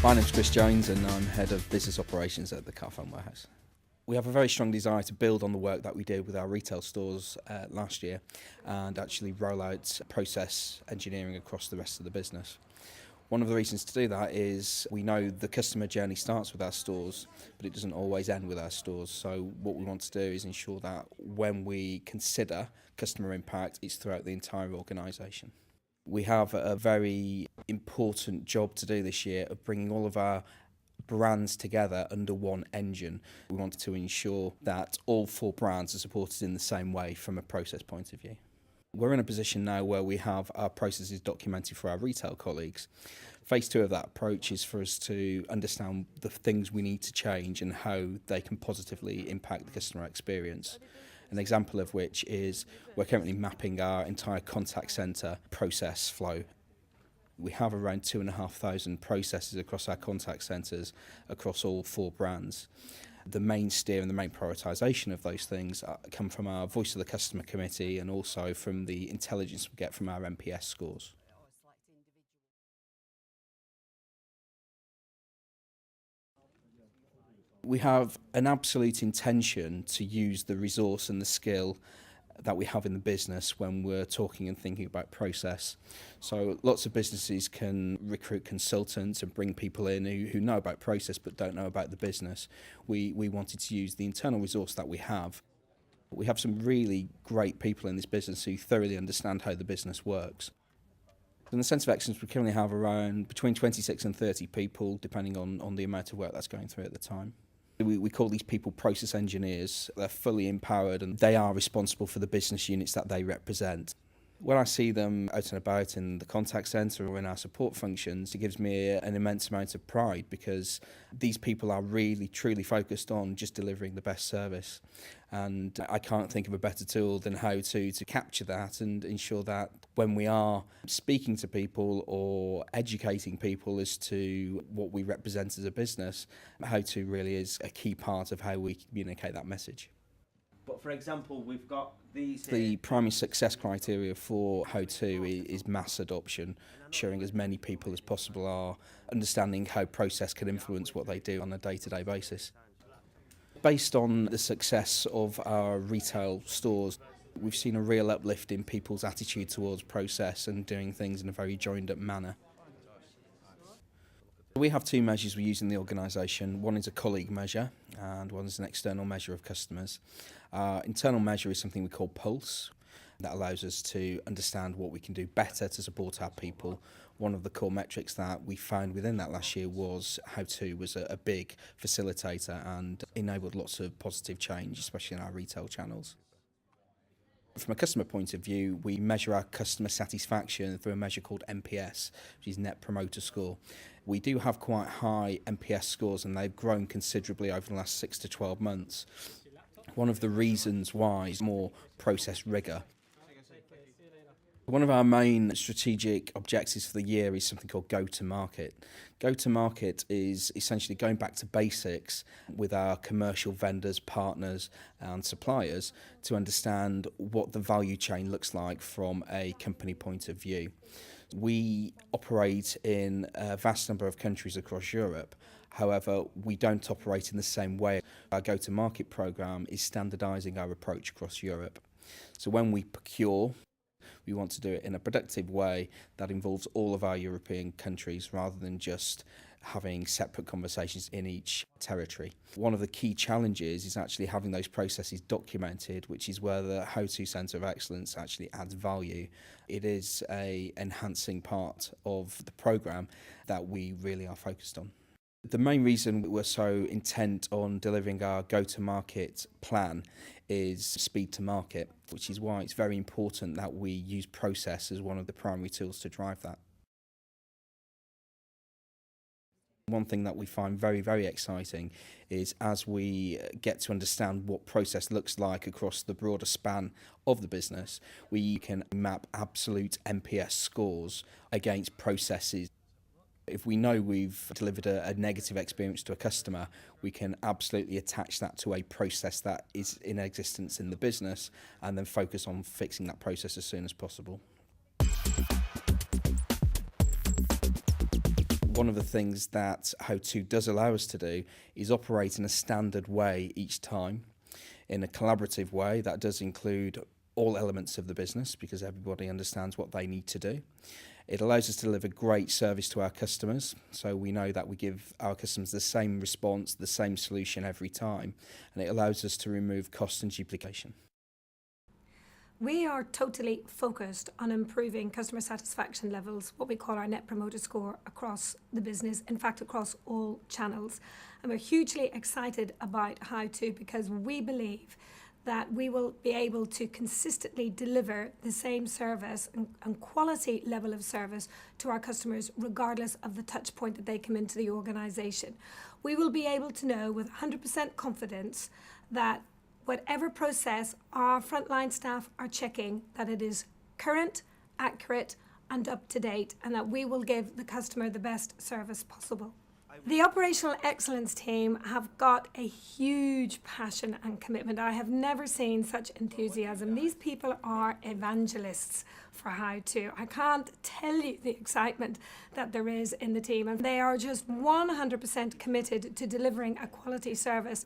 My name's Chris Jones and I'm Head of Business Operations at the Carphone warehouse. We have a very strong desire to build on the work that we did with our retail stores last year and actually roll out process engineering across the rest of the business. One of the reasons to do that is we know the customer journey starts with our stores, but it doesn't always end with our stores. So what we want to do is ensure that when we consider customer impact, it's throughout the entire organisation. We have a very important job to do this year of bringing all of our brands together under one engine. We want to ensure that all 4 brands are supported in the same way from a process point of view. We're in a position now where we have our processes documented for our retail colleagues. Phase 2 of that approach is for us to understand the things we need to change and how they can positively impact the customer experience. An example of which is we're currently mapping our entire contact centre process flow. We have around 2,500 processes across our contact centres across all 4 brands. The main steer and the main prioritisation of those things come from our Voice of the Customer Committee and also from the intelligence we get from our NPS scores. We have an absolute intention to use the resource and the skill that we have in the business when we're talking and thinking about process. So lots of businesses can recruit consultants and bring people in who know about process but don't know about the business. We wanted to use the internal resource that we have. We have some really great people in this business who thoroughly understand how the business works. In the Centre of Excellence, we currently have around between 26 and 30 people, depending on the amount of work that's going through at the time. We call these people process engineers. They're fully empowered and they are responsible for the business units that they represent. When I see them out and about in the contact centre or in our support functions, it gives me an immense amount of pride because these people are really, truly focused on just delivering the best service. And I can't think of a better tool than how to capture that and ensure that when we are speaking to people or educating people as to what we represent as a business, how to really is a key part of how we communicate that message. But for example, we've got these The here. primary success criteria for how to is mass adoption, ensuring as many people as possible are understanding how process can influence what they do on a day-to-day basis. Based on the success of our retail stores, we've seen a real uplift in people's attitude towards process and doing things in a very joined-up manner. We have 2 measures we use in the organisation. One is a colleague measure and one is an external measure of customers. Our internal measure is something we call Pulse. That allows us to understand what we can do better to support our people. One of the core metrics that we found within that last year was how to was a big facilitator and enabled lots of positive change, especially in our retail channels. From a customer point of view, we measure our customer satisfaction through a measure called NPS, which is Net Promoter Score. We do have quite high NPS scores and they've grown considerably over the last 6 to 12 months. One of the reasons why is more process rigour. One of our main strategic objectives for the year is something called go-to-market. Go-to-market is essentially going back to basics with our commercial vendors, partners and suppliers to understand what the value chain looks like from a company point of view. We operate in a vast number of countries across Europe. However, we don't operate in the same way. Our go-to-market programme is standardising our approach across Europe. So when we procure, we want to do it in a productive way that involves all of our European countries rather than just having separate conversations in each territory. One of the key challenges is actually having those processes documented, which is where the How-To Centre of Excellence actually adds value. It is an enhancing part of the programme that we really are focused on. The main reason we're so intent on delivering our go-to-market plan is speed to market, which is why it's very important that we use process as one of the primary tools to drive that. One thing that we find very, very exciting is as we get to understand what process looks like across the broader span of the business, we can map absolute NPS scores against processes. If we know we've delivered a negative experience to a customer, we can absolutely attach that to a process that is in existence in the business and then focus on fixing that process as soon as possible. One of the things that How2 does allow us to do is operate in a standard way each time, in a collaborative way. That does include all elements of the business because everybody understands what they need to do. It allows us to deliver great service to our customers, so we know that we give our customers the same response, the same solution every time, and it allows us to remove cost and duplication. We are totally focused on improving customer satisfaction levels, what we call our Net Promoter Score, across the business, in fact across all channels. And we're hugely excited about How2 because we believe that we will be able to consistently deliver the same service and quality level of service to our customers regardless of the touch point that they come into the organisation. We will be able to know with 100% confidence that whatever process our frontline staff are checking, that it is current, accurate and up to date, and that we will give the customer the best service possible. The operational excellence team have got a huge passion and commitment. I have never seen such enthusiasm. These people are evangelists for How2. I can't tell you the excitement that there is in the team, and they are just 100% committed to delivering a quality service.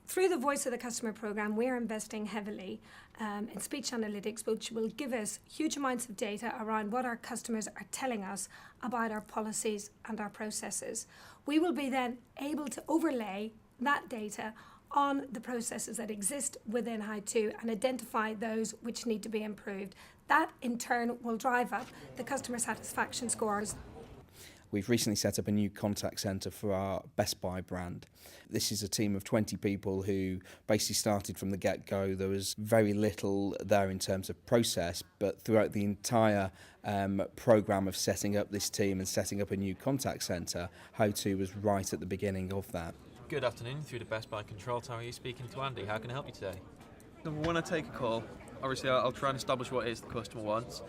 Through the Voice of the Customer programme, we're investing heavily in speech analytics, which will give us huge amounts of data around what our customers are telling us about our policies and our processes. We will be then able to overlay that data on the processes that exist within How2 and identify those which need to be improved. That in turn will drive up the customer satisfaction scores. We've recently set up a new contact centre for our Best Buy brand. This is a team of 20 people who basically started from the get-go. There was very little there in terms of process, but throughout the entire programme of setting up this team and setting up a new contact centre, How2 was right at the beginning of that. Good afternoon, through the Best Buy Control Tower. You're speaking to Andy. How can I help you today? When I take a call, obviously I'll try and establish what it is the customer wants.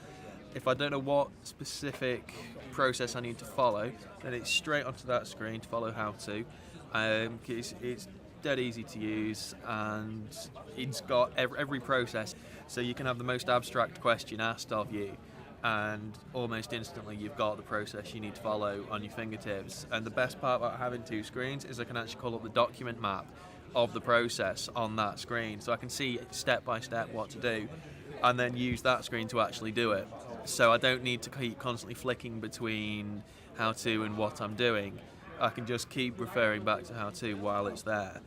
If I don't know what specific process I need to follow, then it's straight onto that screen to follow how to. It's dead easy to use and it's got every process. So you can have the most abstract question asked of you and almost instantly you've got the process you need to follow on your fingertips. And the best part about having two screens is I can actually call up the document map of the process on that screen. So I can see step by step what to do and then use that screen to actually do it. So I don't need to keep constantly flicking between how to and what I'm doing. I can just keep referring back to how to while it's there.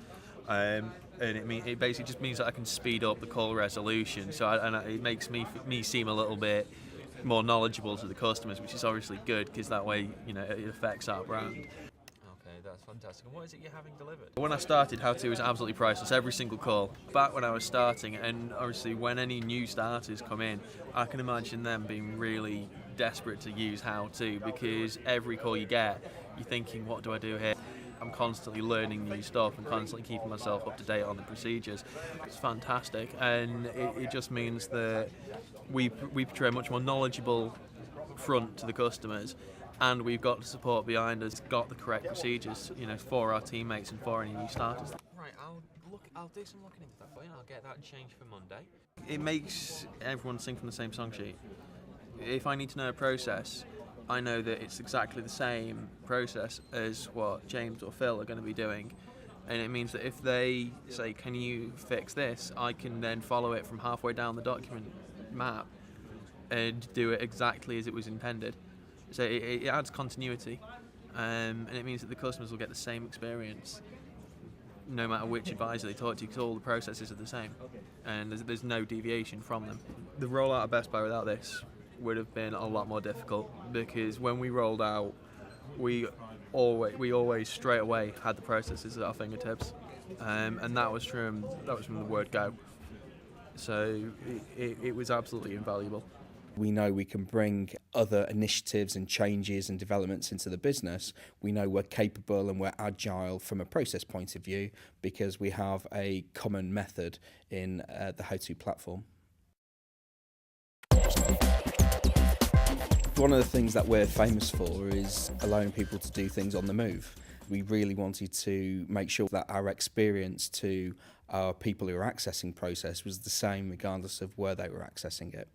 And it basically just means that I can speed up the call resolution. So it makes me seem a little bit more knowledgeable to the customers, which is obviously good because that way, you know, it affects our brand. That's fantastic. And what is it you're having delivered? When I started, How2 was absolutely priceless, every single call. Back when I was starting, and obviously when any new starters come in, I can imagine them being really desperate to use How2 because every call you get, you're thinking, what do I do here? I'm constantly learning new stuff and constantly keeping myself up to date on the procedures. It's fantastic, and it just means that we portray a much more knowledgeable front to the customers. And we've got the support behind us, got the correct procedures, you know, for our teammates and for any new starters. Right, I'll do some looking into that for you and I'll get that changed for Monday. It makes everyone sing from the same song sheet. If I need to know a process, I know that it's exactly the same process as what James or Phil are going to be doing. And it means that if they say, can you fix this, I can then follow it from halfway down the document map and do it exactly as it was intended. So it adds continuity, and it means that the customers will get the same experience no matter which advisor they talk to, because all the processes are the same and there's no deviation from them. The rollout of Best Buy without this would have been a lot more difficult because when we rolled out, we always straight away had the processes at our fingertips, and that was from the word go. So it was absolutely invaluable. We know we can bring other initiatives and changes and developments into the business. We know we're capable and we're agile from a process point of view because we have a common method in the How2 platform. One of the things that we're famous for is allowing people to do things on the move. We really wanted to make sure that our experience to our people who are accessing process was the same regardless of where they were accessing it.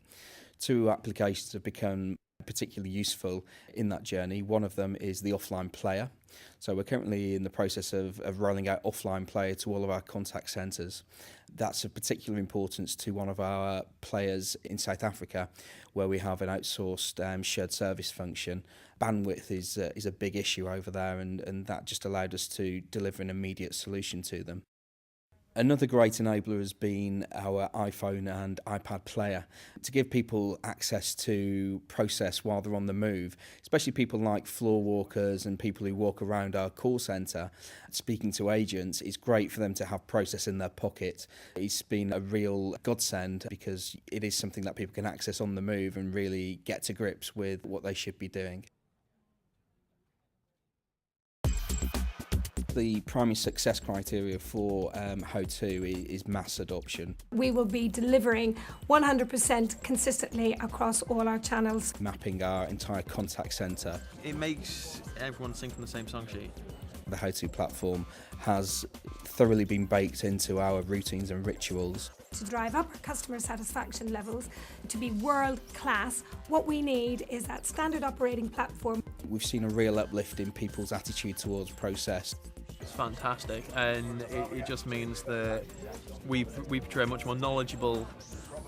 Two applications have become particularly useful in that journey. One of them is the offline player. So we're currently in the process of rolling out offline player to all of our contact centres. That's of particular importance to one of our players in South Africa, where we have an outsourced shared service function. Bandwidth is a big issue over there, and that just allowed us to deliver an immediate solution to them. Another great enabler has been our iPhone and iPad player to give people access to process while they're on the move, especially people like floor walkers and people who walk around our call centre speaking to agents. It's great for them to have process in their pocket. It's been a real godsend because it is something that people can access on the move and really get to grips with what they should be doing. The primary success criteria for How2 is mass adoption. We will be delivering 100% consistently across all our channels. Mapping our entire contact centre. It makes everyone sing from the same song sheet. The How2 platform has thoroughly been baked into our routines and rituals. To drive up our customer satisfaction levels, to be world class, what we need is that standard operating platform. We've seen a real uplift in people's attitude towards process. It's fantastic, and it just means that we portray a much more knowledgeable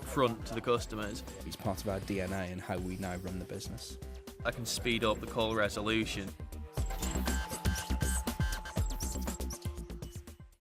front to the customers. It's part of our DNA and how we now run the business. I can speed up the call resolution.